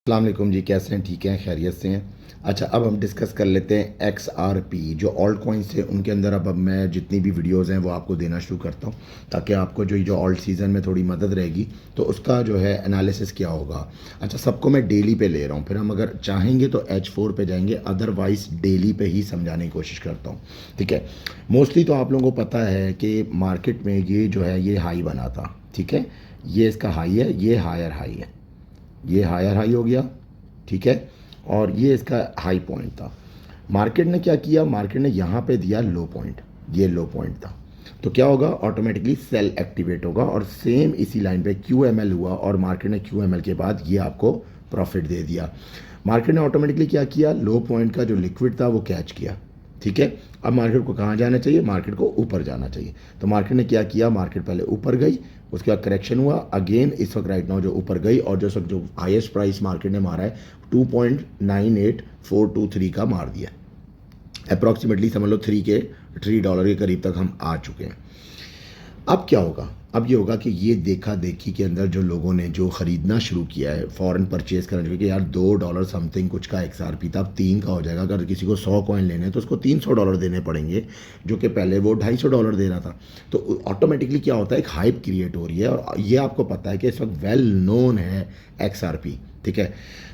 अस्सलाम वालेकुम जी, कैसे हैं? ठीक हैं, खैरियत से हैं। अच्छा, अब हम डिस्कस कर लेते हैं XRP जो ऑल्ट कॉइन्स थे उनके अंदर। अब मैं जितनी भी वीडियोस हैं वो आपको देना शुरू करता हूँ ताकि आपको जो ऑल्ट सीज़न में थोड़ी मदद रहेगी तो उसका जो है एनालिसिस क्या होगा। अच्छा, सबको मैं डेली पे ले रहा हूँ, फिर हम अगर चाहेंगे तो H4 पे जाएंगे, अदरवाइज़ डेली पे ही समझाने की कोशिश करता हूँ। ठीक है, मोस्टली तो आप लोगों को पता है कि मार्केट में ये जो है ये हाई बना था। ठीक है, ये इसका हाई है, ये हायर हाई है, ये हायर हाई हो गया। ठीक है, और ये इसका हाई पॉइंट था। मार्केट ने क्या किया, मार्केट ने यहाँ पे दिया लो पॉइंट, ये लो पॉइंट था। तो क्या होगा, ऑटोमेटिकली सेल एक्टिवेट होगा और सेम इसी लाइन पे QML हुआ और मार्केट ने QML के बाद ये आपको प्रॉफिट दे दिया। मार्केट ने ऑटोमेटिकली क्या किया, लो पॉइंट का जो लिक्विड था वो कैच किया। ठीक है, अब मार्केट को कहाँ जाना चाहिए, मार्केट को ऊपर जाना चाहिए। तो मार्केट ने क्या किया, मार्केट पहले ऊपर गई, उसके बाद करेक्शन हुआ अगेन। इस वक्त राइट नाउ जो ऊपर गई और जो हाईएस्ट प्राइस मार्केट ने मारा है 2.98423 का मार दिया। अप्रॉक्सीमेटली समझ लो $3 के करीब तक हम आ चुके हैं। अब क्या होगा, अब ये होगा कि ये देखा देखी के अंदर जो लोगों ने जो ख़रीदना शुरू किया है, फ़ॉरन परचेज़ करना शुरू किया, यार $2 समथिंग कुछ का XRP था, अब 3 का हो जाएगा। अगर किसी को 100 कॉइन लेने हैं तो उसको $300 देने पड़ेंगे, जो कि पहले वो $250 दे रहा था। तो ऑटोमेटिकली क्या होता है, एक हाइप क्रिएट हो रही है और ये आपको पता है कि इस वक्त वेल नोन है XRP। ठीक है,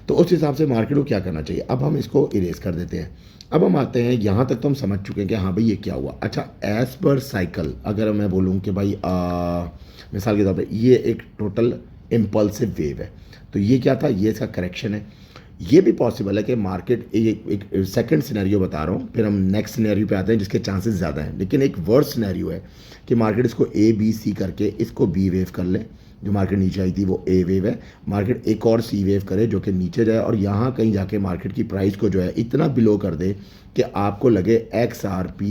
तो उस हिसाब से मार्केट को क्या करना चाहिए। अब हम इसको इरेज कर देते हैं। अब हम आते हैं यहाँ तक तो हम समझ चुके हैं कि हाँ भाई ये क्या हुआ। अच्छा, एज पर साइकिल अगर मैं बोलूँ कि भाई मिसाल के तौर पे ये एक टोटल इम्पल्सिव वेव है, तो ये क्या था, ये इसका करेक्शन है। ये भी पॉसिबल है कि मार्केट एक सेकंड सिनेरियो बता रहा हूँ, फिर हम नेक्स्ट सिनेरियो पे आते हैं जिसके चांसेस ज़्यादा हैं, लेकिन एक वर्स्ट सिनेरियो है कि मार्केट इसको ABC करके इसको B वेव कर ले। जो मार्केट नीचे आई थी वो A वेव है, मार्केट एक और C वेव करे जो कि नीचे जाए और यहाँ कहीं जाके मार्केट की प्राइस को जो है इतना बिलो कर दे कि आपको लगे XRP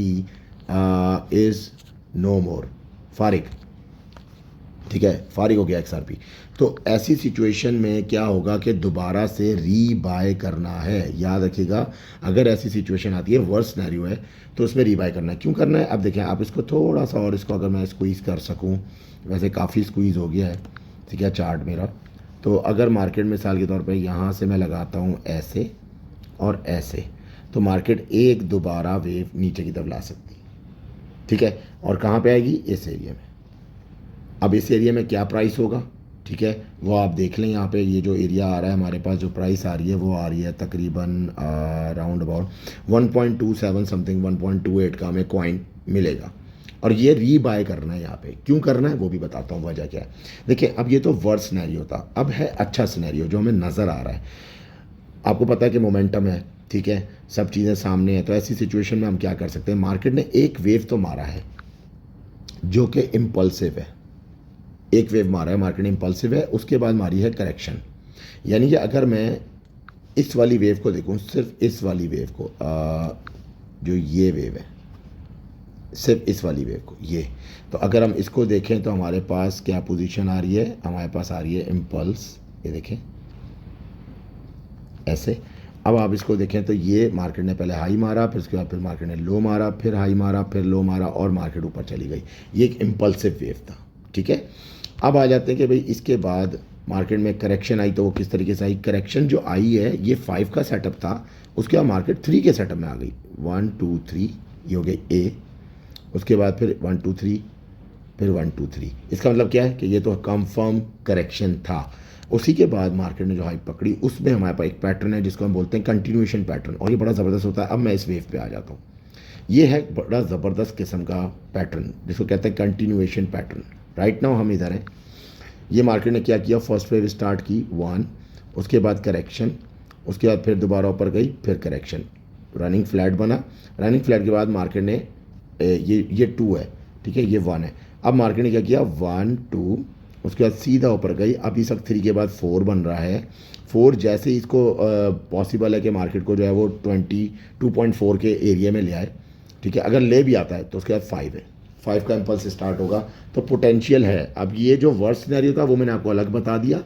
इज़ नो मोर, फारिग। ठीक है, फारिग हो गया XRP। तो ऐसी सिचुएशन में क्या होगा कि दोबारा से री बाय करना है। याद रखिएगा, अगर ऐसी सिचुएशन आती है, वर्स्ट सिनेरियो है, तो उसमें री बाय करना है। क्यों करना है, अब देखें आप इसको थोड़ा सा और इसको अगर मैं स्क्वीज़ कर सकूं, वैसे काफ़ी स्क्वीज़ हो गया है। ठीक है, चार्ट मेरा। तो अगर मार्केट मिसाल के तौर पर यहाँ से मैं लगाता हूँ ऐसे और ऐसे, तो मार्केट एक दोबारा वेव नीचे की तरफ ला सकती है। ठीक है, और कहाँ पे आएगी, इस एरिया में। अब इस एरिया में क्या प्राइस होगा, ठीक है, वो आप देख लें। यहाँ पे ये जो एरिया आ रहा है हमारे पास, जो प्राइस आ रही है वो आ रही है तकरीबन राउंड अबाउट 1.27 समथिंग, 1.28 का हमें कॉइन मिलेगा और ये री बाय करना है। यहाँ पे क्यों करना है वो भी बताता हूँ, वजह क्या है। देखिए, अब ये तो वर्स्ट सिनेरियो था, अब है अच्छा सिनेरियो जो हमें नज़र आ रहा है। आपको पता है कि मोमेंटम है, ठीक है, सब चीज़ें सामने हैं। तो ऐसी सिचुएशन में हम क्या कर सकते हैं, मार्केट ने एक वेव तो मारा है जो कि इम्पल्सिव है, एक वेव मारा है मार्केट इंपल्सिव है, उसके बाद मारी है करेक्शन। यानी कि अगर मैं इस वाली वेव को देखूं, सिर्फ इस वाली वेव को, जो ये वेव है, सिर्फ इस वाली वेव को, ये, तो अगर हम इसको देखें तो हमारे पास क्या पोजीशन आ रही है, हमारे पास आ रही है इम्पल्स। ये देखें ऐसे। अब आप इसको देखें तो ये मार्केट ने पहले हाई मारा, फिर उसके बाद फिर मार्केट ने लो मारा, फिर हाई मारा, फिर लो मारा और मार्केट ऊपर चली गई। ये एक इम्पल्सिव वेव था। ठीक है, अब आ जाते हैं कि भाई इसके बाद मार्केट में करेक्शन आई तो वो किस तरीके से आई। करेक्शन जो आई है ये 5 का सेटअप था, उसके बाद मार्केट 3 के सेटअप में आ गई। 1 2 3 ये हो गई A, उसके बाद फिर 1 2 3, फिर 1 2 3। इसका मतलब क्या है कि ये तो कंफर्म करेक्शन था। उसी के बाद मार्केट ने जो हाइप पकड़ी उसमें हमारे पास एक पैटर्न है जिसको हम बोलते हैं कंटिन्यूएशन पैटर्न, और ये बड़ा ज़बरदस्त होता है। अब मैं इस वेव पे आ जाता हूँ। ये है बड़ा ज़बरदस्त किस्म का पैटर्न जिसको कहते हैं कंटिन्यूएशन पैटर्न। राइट नाउ हम इधर हैं। ये मार्केट ने क्या किया, फर्स्ट वेव स्टार्ट की 1, उसके बाद करेक्शन, उसके बाद फिर दोबारा ऊपर गई, फिर करेक्शन, रनिंग फ्लैट बना। रनिंग फ्लैट के बाद मार्केट ने ये 2 है, ठीक है, ये 1 है। अब मार्केट ने क्या किया, 1 2, उसके बाद सीधा ऊपर गई। अब इस वक्त 3 के बाद 4 बन रहा है। 4 जैसे ही इसको पॉसिबल है कि मार्केट को जो है वो 22.4 के एरिया में ले आए। ठीक है, अगर ले भी आता है तो उसके बाद 5 है, 5 का इम्पल्स स्टार्ट होगा, तो पोटेंशियल है। अब ये जो वर्स्ट सिनेरियो था वो मैंने आपको अलग बता दिया,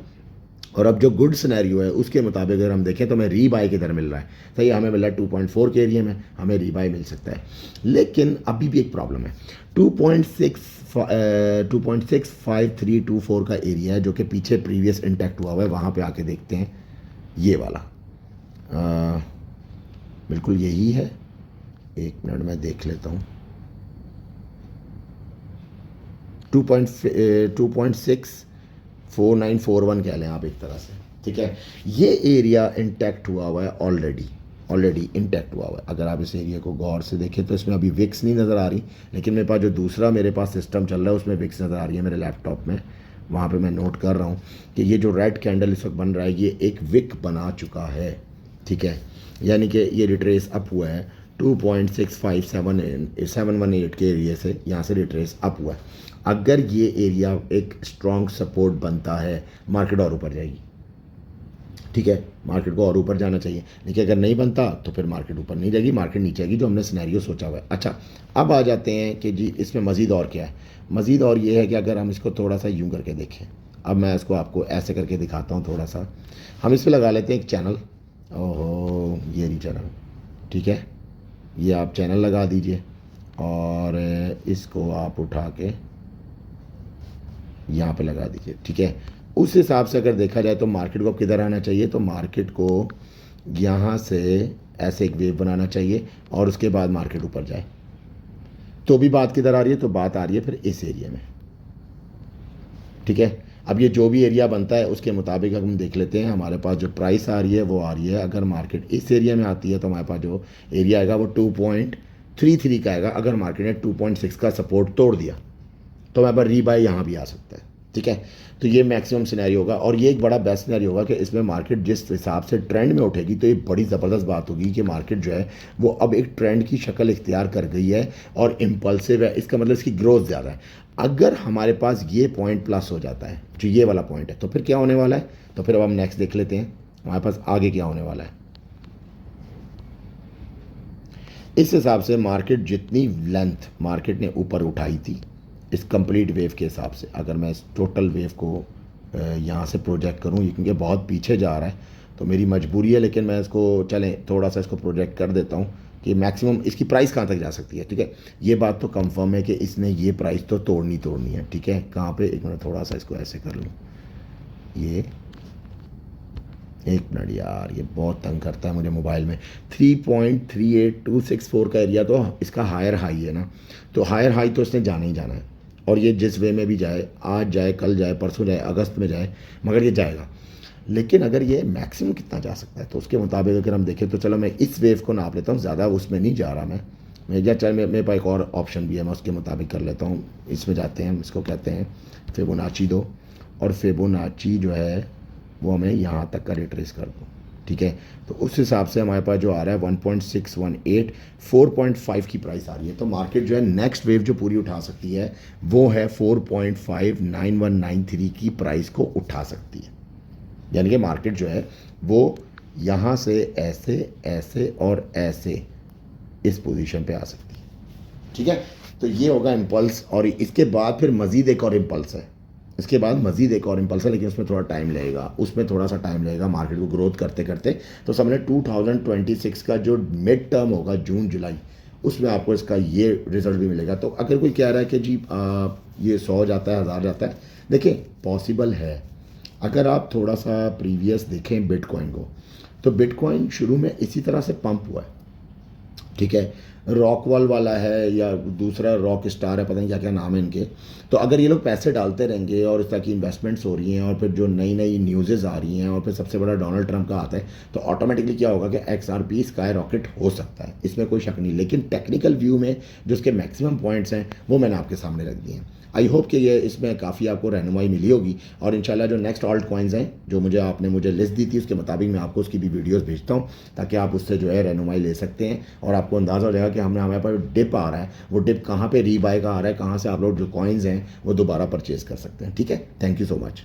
और अब जो गुड सिनेरियो है उसके मुताबिक अगर हम देखें तो हमें री बाय किधर मिल रहा है, सही, हमें मिल रहा है 2.4 के एरिया में, हमें री बाय मिल सकता है। लेकिन अभी भी एक प्रॉब्लम है, 2.6532 का एरिया है जो कि पीछे प्रीवियस इंटैक्ट हुआ हुआ है, वहाँ पे आके देखते हैं ये वाला बिल्कुल यही है। एक मिनट में देख लेता हूँ। 2.64941 कह लें आप एक तरह से, ठीक है। ये एरिया इंटैक्ट हुआ हुआ है, ऑलरेडी इंटैक्ट हुआ हुआ है। अगर आप इस एरिया को गौर से देखें तो इसमें अभी विक्स नहीं नज़र आ रही, लेकिन मेरे पास जो दूसरा मेरे पास सिस्टम चल रहा है उसमें विक्स नज़र आ रही है मेरे लैपटॉप में। वहाँ पे मैं नोट कर रहा हूँ कि ये जो रेड कैंडल इस वक्त बन रहा है ये एक विक बना चुका है, ठीक है। यानी कि ये रिट्रेस अप हुआ है 2.657718 के एरिया से, यहाँ से रिट्रेस अप हुआ है। अगर ये एरिया एक स्ट्रॉन्ग सपोर्ट बनता है मार्केट और ऊपर जाएगी, ठीक है। मार्केट को और ऊपर जाना चाहिए, लेकिन अगर नहीं बनता तो फिर मार्केट ऊपर नहीं जाएगी, मार्केट नीचे आएगी, जो हमने सिनेरियो सोचा हुआ है। अच्छा, अब आ जाते हैं कि जी इसमें मज़ीद और क्या है। मज़ीद और ये है कि अगर हम इसको थोड़ा सा यूं करके देखें, अब मैं इसको आपको ऐसे करके दिखाता हूँ थोड़ा सा। हम इस पर लगा लेते हैं एक चैनल। ओहो, ये नहीं चैनल, ठीक है। ये आप चैनल लगा दीजिए और इसको आप उठा के यहाँ पे लगा दीजिए, ठीक है। उस हिसाब से अगर देखा जाए तो मार्केट को किधर आना चाहिए, तो मार्केट को यहाँ से ऐसे एक वेव बनाना चाहिए और उसके बाद मार्केट ऊपर जाए। तो भी बात किधर आ रही है, तो बात आ रही है फिर इस एरिया में, ठीक है। अब ये जो भी एरिया बनता है उसके मुताबिक हम देख लेते हैं हमारे पास जो प्राइस आ रही है वो आ रही है। अगर मार्केट इस एरिया में आती है तो हमारे पास जो एरिया आएगा वो 2.33 का आएगा। अगर मार्केट ने 2.6 का सपोर्ट तोड़ दिया तो हमारे पास रीबाय यहाँ भी आ सकता है, ठीक है। तो ये मैक्सिमम सिनेरियो होगा और ये एक बड़ा बेस्ट सिनेरियो होगा कि इसमें मार्केट जिस हिसाब से ट्रेंड में उठेगी तो ये बड़ी ज़बरदस्त बात होगी कि मार्केट जो है वो अब एक ट्रेंड की शक्ल इख्तियार कर गई है और इम्पल्सिव है। इसका मतलब इसकी ग्रोथ ज़्यादा है। अगर हमारे पास ये पॉइंट प्लस हो जाता है, जो ये वाला पॉइंट है, तो फिर क्या होने वाला है, तो फिर अब हम नेक्स्ट देख लेते हैं हमारे पास आगे क्या होने वाला है। इस हिसाब से मार्केट जितनी लेंथ मार्केट ने ऊपर उठाई थी इस कंप्लीट वेव के हिसाब से, अगर मैं इस टोटल वेव को यहाँ से प्रोजेक्ट करूँ, क्योंकि बहुत पीछे जा रहा है तो मेरी मजबूरी है, लेकिन मैं इसको चलें थोड़ा सा इसको प्रोजेक्ट कर देता हूँ कि मैक्सिमम इसकी प्राइस कहाँ तक जा सकती है, ठीक है। ये बात तो कंफर्म है कि इसने ये प्राइस तो तोड़नी है, ठीक है। कहाँ पे, एक मिनट थोड़ा सा इसको ऐसे कर लूँ, ये एक मिनट यार, ये बहुत तंग करता है मुझे मोबाइल में। 3.38264 का एरिया तो इसका हायर हाई है ना, तो हायर हाई तो इसने जाना ही जाना है। और ये जिस वे में भी जाए, आज जाए, कल जाए, परसों जाए, अगस्त में जाए, मगर ये जाएगा। लेकिन अगर ये मैक्सिमम कितना जा सकता है तो उसके मुताबिक अगर हम देखें तो चलो मैं इस वेव को नाप लेता हूँ, ज़्यादा उसमें नहीं जा रहा मैं या चाहे मेरे पास एक और ऑप्शन भी है, मैं उसके मुताबिक कर लेता हूँ। इसमें जाते हैं, इसको कहते हैं फिबोनाची दो, और फिबोनाची जो है वो हमें यहाँ तक का रिट्रेस कर दो, ठीक है। तो उस हिसाब से हमारे पास जो आ रहा है 1.618 4.5 की प्राइस आ रही है। तो मार्केट जो है नेक्स्ट वेव जो पूरी उठा सकती है वो है 4.59193 की प्राइस को उठा सकती है। यानी कि मार्केट जो है वो यहाँ से ऐसे ऐसे और ऐसे इस पोजीशन पे आ सकती है, ठीक है। तो ये होगा इम्पल्स, और इसके बाद फिर मज़ीद एक और इम्पल्स है, इसके बाद मज़ीद एक और इम्पल्स है, लेकिन उसमें थोड़ा टाइम लगेगा, उसमें थोड़ा सा टाइम लगेगा मार्केट को ग्रोथ करते करते। तो समझे 2026 का जो मिड टर्म होगा जून जुलाई, उसमें आपको इसका ये रिजल्ट भी मिलेगा। तो अगर कोई कह रहा है कि जी ये 100 जाता है, 1000 जाता है, देखिए पॉसिबल है। अगर आप थोड़ा सा प्रीवियस देखें बिटकॉइन को, तो बिटकॉइन शुरू में इसी तरह से पंप हुआ है, ठीक है। रॉकवॉल वाला है या दूसरा रॉक स्टार है, पता नहीं क्या क्या नाम है इनके। तो अगर ये लोग पैसे डालते रहेंगे और इस तरह की इन्वेस्टमेंट्स हो रही हैं और फिर जो नई नई न्यूज़ेज़ आ रही हैं और फिर सबसे बड़ा डोनाल्ड ट्रंप का आता है, तो ऑटोमेटिकली क्या होगा कि XRP स्काई रॉकेट हो सकता है, इसमें कोई शक नहीं। लेकिन टेक्निकल व्यू में जो उसके मैक्सिमम पॉइंट्स हैं वो मैंने आपके सामने रख दिए हैं। आई होप कि ये इसमें काफ़ी आपको रहनुमाई मिली होगी, और इंशाल्लाह जो नेक्स्ट ऑल्ट कॉइन्स हैं जो आपने मुझे लिस्ट दी थी उसके मुताबिक मैं आपको उसकी भी वीडियोस भेजता हूँ, ताकि आप उससे जो है रहनुमाई ले सकते हैं और आपको अंदाज़ा हो जाएगा कि हमारे पास डिप आ रहा है, वो डिप कहाँ पे रीबाय का आ रहा है, कहाँ से आप लोग जो कॉइन्स हैं वो दोबारा परचेज़ कर सकते हैं, ठीक है। Thank you so much.